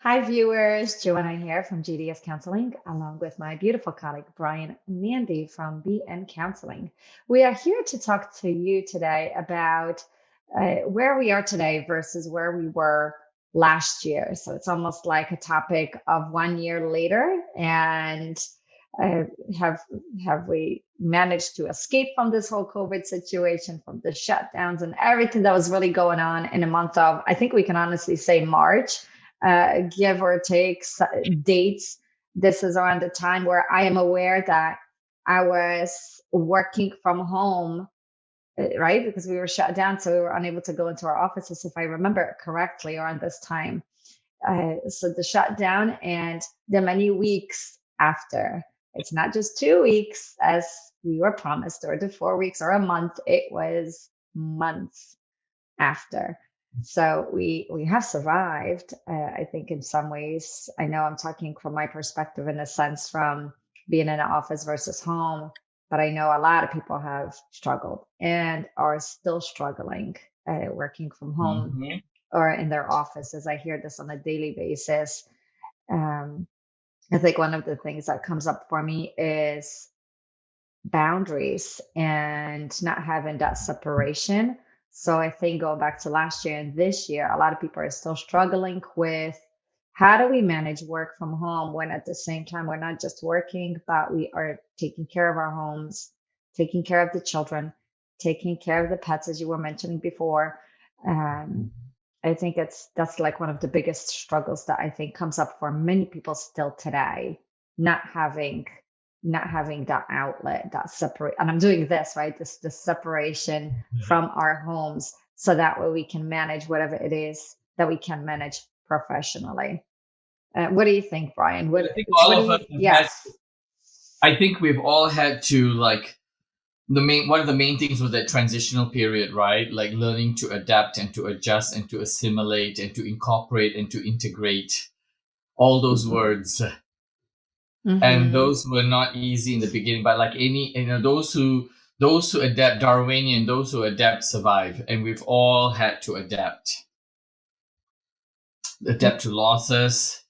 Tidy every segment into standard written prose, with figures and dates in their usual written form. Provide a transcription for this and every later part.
Hi, viewers. Joanna here from GDS Counseling, along with my beautiful colleague, Brian Nandy from BN Counseling. We are here to talk to you today about where we are today versus where we were last year. So it's almost like a topic of 1 year later. And uh, have have we managed to escape from this whole COVID situation, from the shutdowns and everything that was really going on in a month of, I think we can honestly say March, give or take dates. This is around the time where I am aware that I was working from home, right? Because we were shut down, so we were unable to go into our offices, if I remember correctly, around this time. So the shutdown and the many weeks after. It's not just 2 weeks as we were promised, or the 4 weeks or a month. It was months after. So we have survived. I think in some ways, I know I'm talking from my perspective in a sense from being in an office versus home, but I know a lot of people have struggled and are still struggling working from home hmm or in their offices. I hear this on a daily basis. Um, I think one of the things that comes up for me is boundaries and not having that separation. So I think going back to last year and this year, a lot of people are still struggling with how do we manage work from home when at the same time we're not just working, but we are taking care of our homes, taking care of the children, taking care of the pets, as you were mentioning before. Um, I think that's like one of the biggest struggles that I think comes up for many people still today, not having not having that outlet, that separate. And I'm doing this, right? This separation from our homes, so that way we can manage whatever it is that we can manage professionally. What do you think, Brian? I think all What do of us you? have had. Yes. I think we've all had to like the main one of the main things was that transitional period, right? Like learning to adapt and to adjust and to assimilate and to incorporate and to integrate all those words. And Mm-hmm. those were not easy in the beginning, but like any those who adapt, Darwinian, those who adapt survive, and we've all had to adapt to losses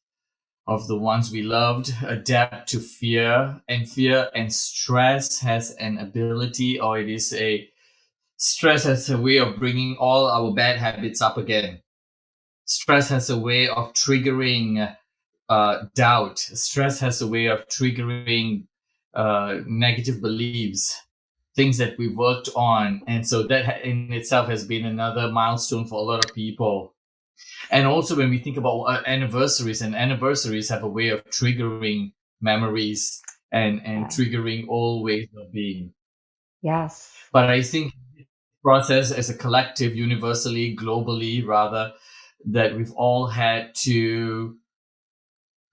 of the ones we loved, adapt to fear and stress has an ability, or it is a stress has a way of bringing all our bad habits up again. Stress has a way of triggering doubt. Stress has a way of triggering negative beliefs, things that we worked on, and so that in itself has been another milestone for a lot of people. And also, when we think about anniversaries, and anniversaries have a way of triggering memories and Yeah. triggering old ways of being. Yes. But I think process as a collective, universally, globally, rather, that we've all had to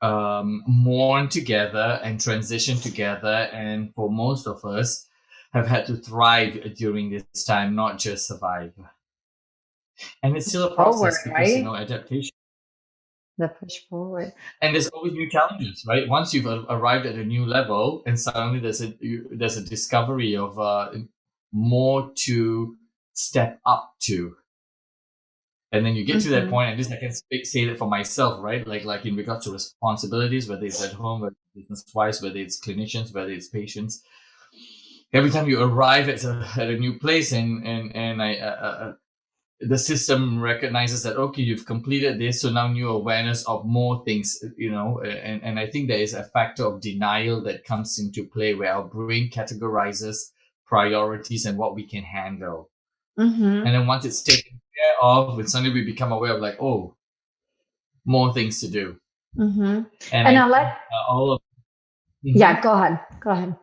mourn together and transition together, and for most of us, have had to thrive during this time, not just survive. And it's still Push a forward, process because right? adaptation. The push forward. And there's always new challenges, right? Once you've arrived at a new level, and suddenly there's a discovery of more to step up to, and then you get to that Mm-hmm. point. At least I can say that for myself, right? Like in regards to responsibilities, whether it's at home, whether it's business-wise, whether it's clinicians, whether it's patients. Every time you arrive at a new place, and the system recognizes that, okay, you've completed this, so now new awareness of more things, and I think there is a factor of denial that comes into play, where our brain categorizes priorities and what we can handle, Mm-hmm. and then once it's taken care of, suddenly we become aware of, like, oh, more things to do. Mm-hmm. And And I I like, think all of yeah, Mhm. go ahead. Go ahead.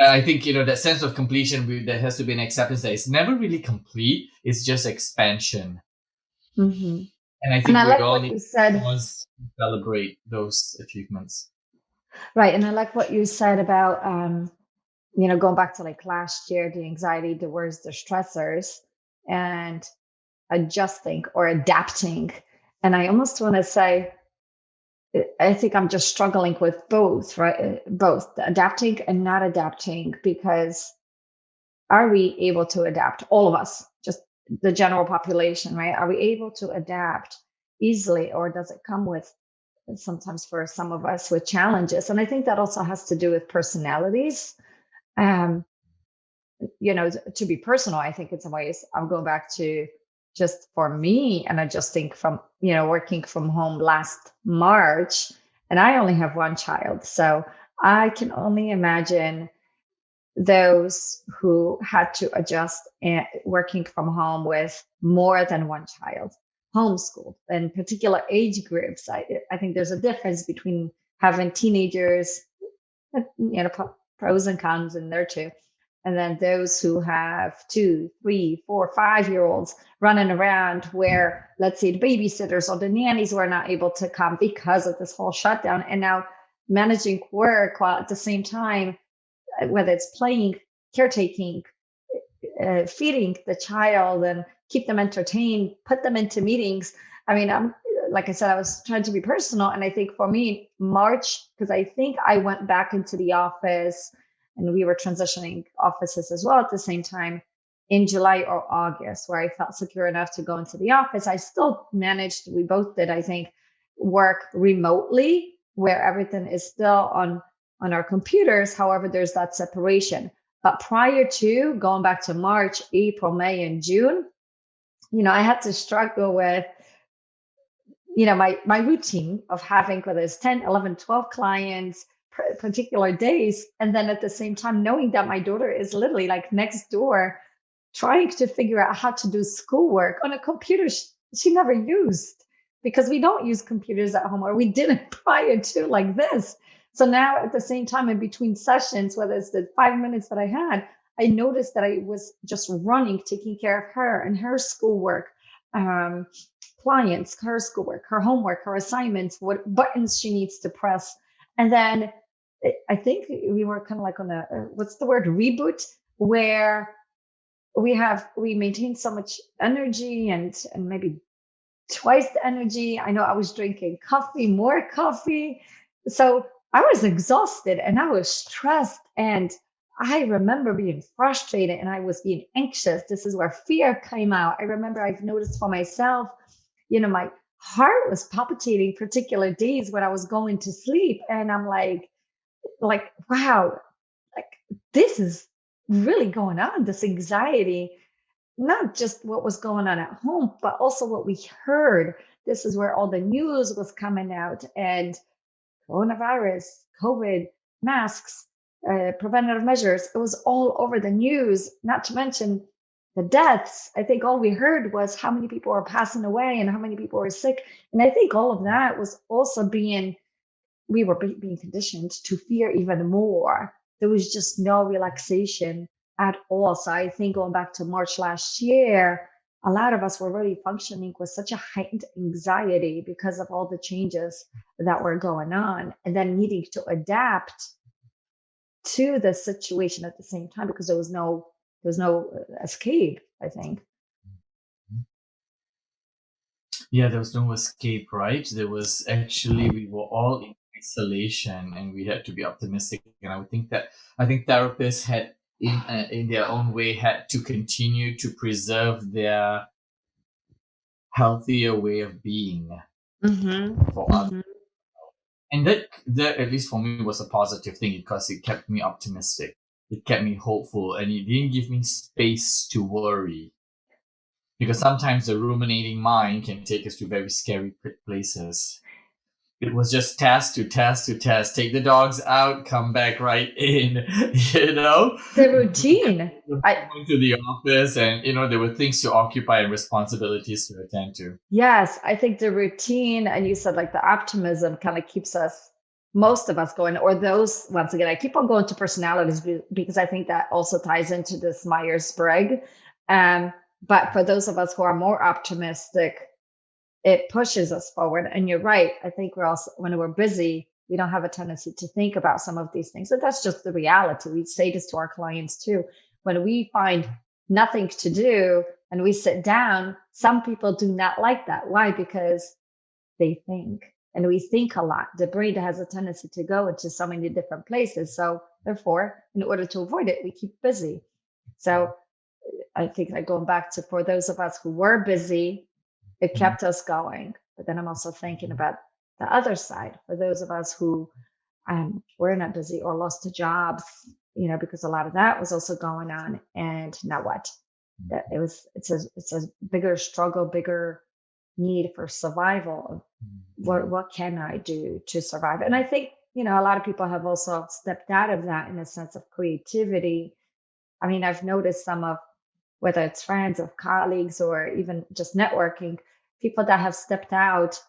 I think that sense of completion, there has to be an acceptance that it's never really complete, it's just expansion. Mm-hmm. And I And think I we like all what need you to said. pause to celebrate those achievements. Right. And I like what you said about, going back to like last year, the anxiety, the worries, the stressors, and adjusting or adapting. And I almost want to say, I think I'm just struggling with both, right? Both the adapting and not adapting, because are we able to adapt? All of us, just the general population, right? Are we able to adapt easily, or does it come with sometimes for some of us with challenges? And I think that also has to do with personalities. Um, to be personal, I think in some ways I'll go back to just for me, and I just think from, working from home last March, and I only have one child. So I can only imagine those who had to adjust and working from home with more than one child, homeschooled, and particular age groups. I think there's a difference between having teenagers, pros and cons in there too. And then those who have 2, 3, 4, 5 year olds running around where, let's say, the babysitters or the nannies were not able to come because of this whole shutdown. And now managing work while at the same time, whether it's playing, caretaking, feeding the child and keep them entertained, put them into meetings. I mean, like I said, I was trying to be personal. And I think for me, March, because I think I went back into the office and we were transitioning offices as well at the same time in July or August, where I felt secure enough to go into the office. I still managed, we both did, I think, work remotely where everything is still on our computers. However, there's that separation. But prior to going back to March, April, May, and June, I had to struggle with, my routine of having whether it's 10, 11, 12 clients, particular days. And then at the same time, knowing that my daughter is literally like next door, trying to figure out how to do schoolwork on a computer she never used, because we don't use computers at home, or we didn't prior to like this. So now at the same time, in between sessions, whether it's the 5 minutes that I had, I noticed that I was just running, taking care of her and her schoolwork, clients, her schoolwork, her homework, her assignments, what buttons she needs to press. And then I think we were kind of like on a, what's the word, reboot, where we maintain so much energy and maybe twice the energy. I know I was drinking more coffee. So I was exhausted and I was stressed. And I remember being frustrated and I was being anxious. This is where fear came out. I remember I've noticed for myself, my heart was palpitating particular days when I was going to sleep. And I'm like, wow, like this is really going on, this anxiety, not just what was going on at home, but also what we heard. This is where all the news was coming out, and coronavirus, COVID, masks, preventative measures. It was all over the news, not to mention the deaths. I think all we heard was how many people were passing away and how many people were sick. And I think all of that was also we were being conditioned to fear even more. There was just no relaxation at all. So I think going back to March last year, a lot of us were really functioning with such a heightened anxiety because of all the changes that were going on, and then needing to adapt to the situation at the same time because there was no escape, I think. Yeah, there was no escape, right? There was actually, we were all in isolation and we had to be optimistic. And I think therapists had in their own way had to continue to preserve their healthier way of being for others. And that at least for me was a positive thing because it kept me optimistic. It kept me hopeful, and it didn't give me space to worry. Because sometimes the ruminating mind can take us to very scary places. It was just task to task to task. Take the dogs out, come back right in, The routine. Going to the office, and there were things to occupy and responsibilities to attend to. Yes, I think the routine, and you said like the optimism kind of keeps most of us going, or those, once again, I keep on going to personalities because I think that also ties into this Myers-Briggs. But for those of us who are more optimistic, it pushes us forward. And you're right. I think we're also, when we're busy, we don't have a tendency to think about some of these things. And that's just the reality. We say this to our clients too. When we find nothing to do and we sit down, some people do not like that. Why? Because they think, and we think a lot. The brain has a tendency to go into so many different places. So therefore, in order to avoid it, we keep busy. So I think like going back to, for those of us who were busy, it kept us going. But then I'm also thinking about the other side for those of us who were not busy or lost their jobs, because a lot of that was also going on. And now what? That it's a bigger struggle, bigger need for survival. What can I do to survive? And I think, a lot of people have also stepped out of that in a sense of creativity. I mean, I've noticed some of, whether it's friends or colleagues or even just networking, people that have stepped out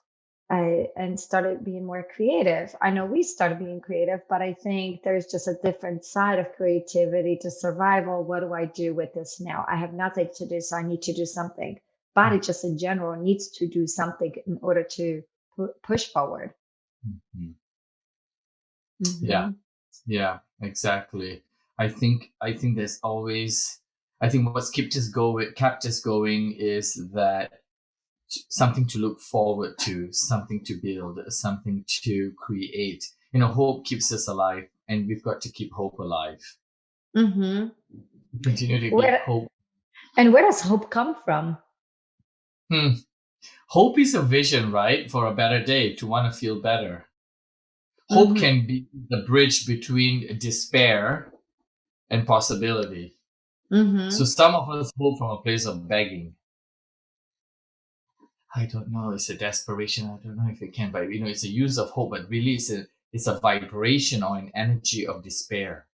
and started being more creative. I know we started being creative, but I think there's just a different side of creativity to survival. What do I do with this now? I have nothing to do, so I need to do something. Body just in general needs to do something in order to push forward. Mhm. Mm-hmm. Yeah, exactly. I think there's always, I think what's kept us going is that something to look forward to, something to build, something to create. Hope keeps us alive, and we've got to keep hope alive. Mm-hmm. Continue to be hope. And where does hope come from? Hope is a vision, right? For a better day, to want to feel better. Hope can be the bridge between despair and possibility. So some of us hope from a place of begging. I don't know, it's a desperation. I don't know if it can, but it's a use of hope, but really it's a vibration or an energy of despair.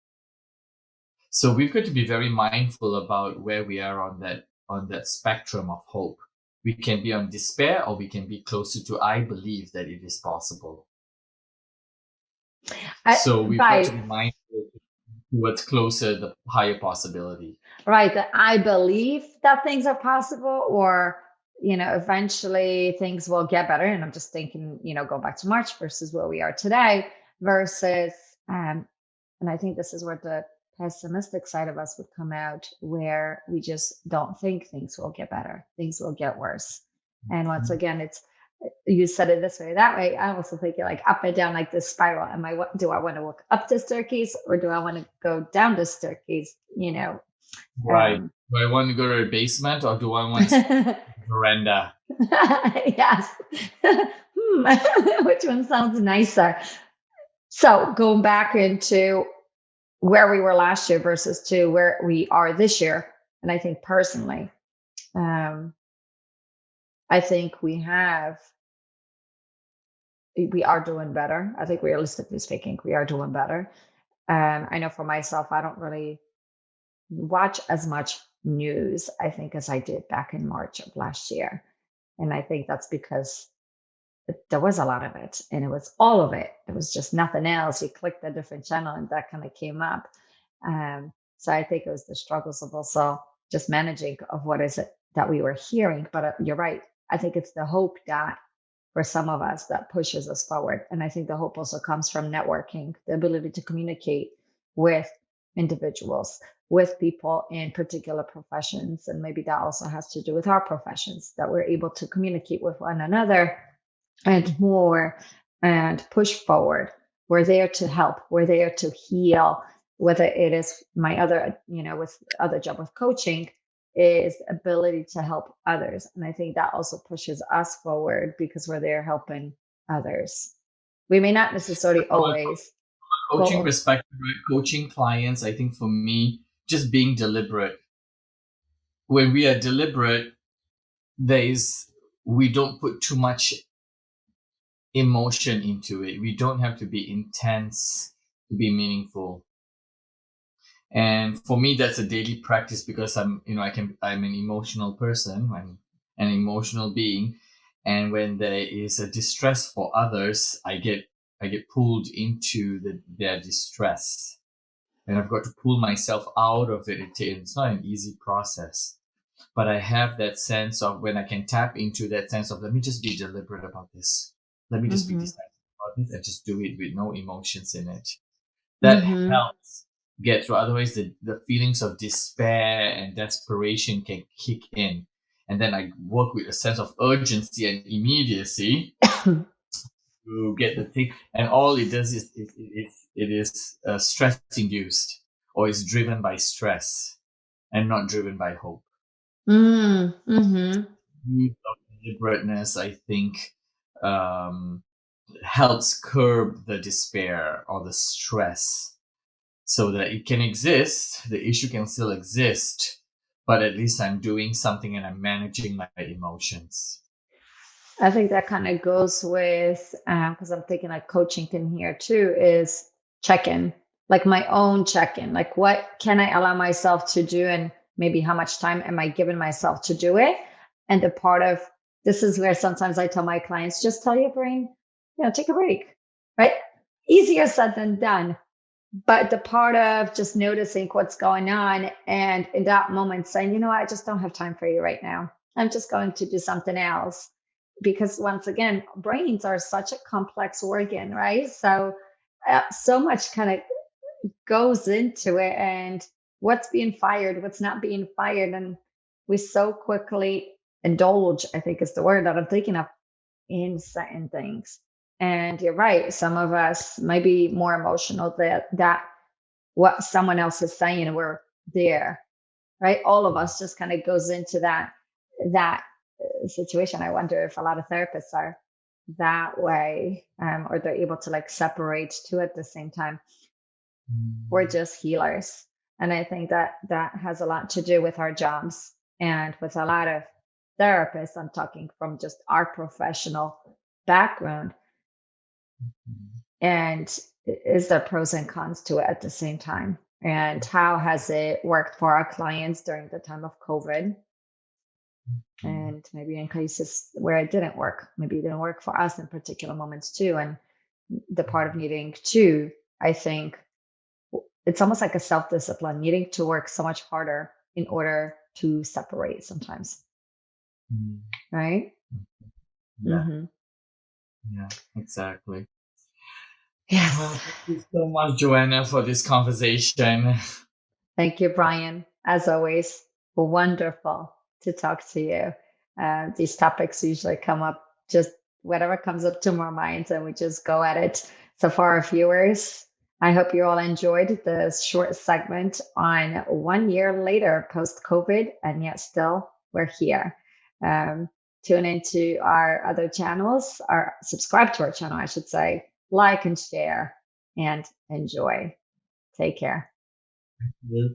So we've got to be very mindful about where we are on that spectrum of hope. We can be on despair, or we can be closer to I believe that it is possible. So we've got to be mindful towards closer, the higher possibility. Right. That I believe that things are possible, or, eventually things will get better. And I'm just thinking, go back to March versus where we are today versus, and I think this is where the pessimistic side of us would come out, where we just don't think things will get better. Things will get worse. And once again, you said it this way, that way. I also think you're like up and down, like this spiral. Do I want to walk up the staircase, or do I want to go down the staircase? Right. Do I want to go to the basement, or do I want to veranda? Yes. Which one sounds nicer? So going back into where we were last year versus to where we are this year. And I think personally, I think we are doing better. I think realistically speaking, we are doing better. I know for myself, I don't really watch as much news, I think, as I did back in March of last year. And I think that's because there was a lot of it, and it was all of it. It was just nothing else. You clicked a different channel and that kind of came up. So I think it was the struggles of also just managing of what is it that we were hearing. But you're right. I think it's the hope that for some of us that pushes us forward. And I think the hope also comes from networking, the ability to communicate with individuals, with people in particular professions. And maybe that also has to do with our professions, that we're able to communicate with one another and more and push forward. We're there to help. We're there to heal. Whether it is my other, with other job with coaching, is ability to help others. And I think that also pushes us forward because we're there helping others. We may not necessarily always. Coaching perspective, coaching clients, I think for me, just being deliberate. When we are deliberate, we don't put too much emotion into it. We don't have to be intense to be meaningful. And for me, that's a daily practice because I'm an emotional person. I'm an emotional being. And when there is a distress for others, I get pulled into their distress. And I've got to pull myself out of it. It's not an easy process. But I have that sense of when I can tap into that sense of, let me just be deliberate about this. Let me just be decisive about this and just do it with no emotions in it. That helps get through. Otherwise, the feelings of despair and desperation can kick in. And then I work with a sense of urgency and immediacy to get the thing. And all it does is it is stress induced, or is driven by stress and not driven by hope. Deliberateness, I think, helps curb the despair or the stress so that it can exist. The issue can still exist, but at least I'm doing something and I'm managing my emotions. I think that kind of goes with, because I'm thinking like coaching thing here too, is check-in, like my own check-in, like what can I allow myself to do, and maybe how much time am I giving myself to do it? And the part of this is where sometimes I tell my clients, just tell your brain, take a break, right? Easier said than done. But the part of just noticing what's going on and in that moment saying, I just don't have time for you right now. I'm just going to do something else. Because once again, brains are such a complex organ, right? So, so much kind of goes into it, and what's being fired, what's not being fired. And we so quickly indulge, I think is the word that I'm thinking of, in certain things. And you're right. Some of us might be more emotional that what someone else is saying, we're there, right? All of us just kind of goes into that situation. I wonder if a lot of therapists are that way, or they're able to like separate two at the same time. We're just healers, and I think that has a lot to do with our jobs and with a lot of therapists. I'm talking from just our professional background. And is there pros and cons to it at the same time? And how has it worked for our clients during the time of COVID? And maybe in cases where it didn't work, maybe it didn't work for us in particular moments too. And the part of needing to, I think it's almost like a self-discipline, needing to work so much harder in order to separate sometimes. Right? Yeah. Mm-hmm. Yeah, exactly. Yes. Thank you so much, Joanna, for this conversation. Thank you, Brian. As always, wonderful to talk to you. These topics usually come up just whatever comes up to our minds, and we just go at it. So, for our viewers, I hope you all enjoyed this short segment on 1 year later post COVID, and yet still we're here. Tune into our other channels, or subscribe to our channel, I should say, like and share, and enjoy. Take care. Yeah.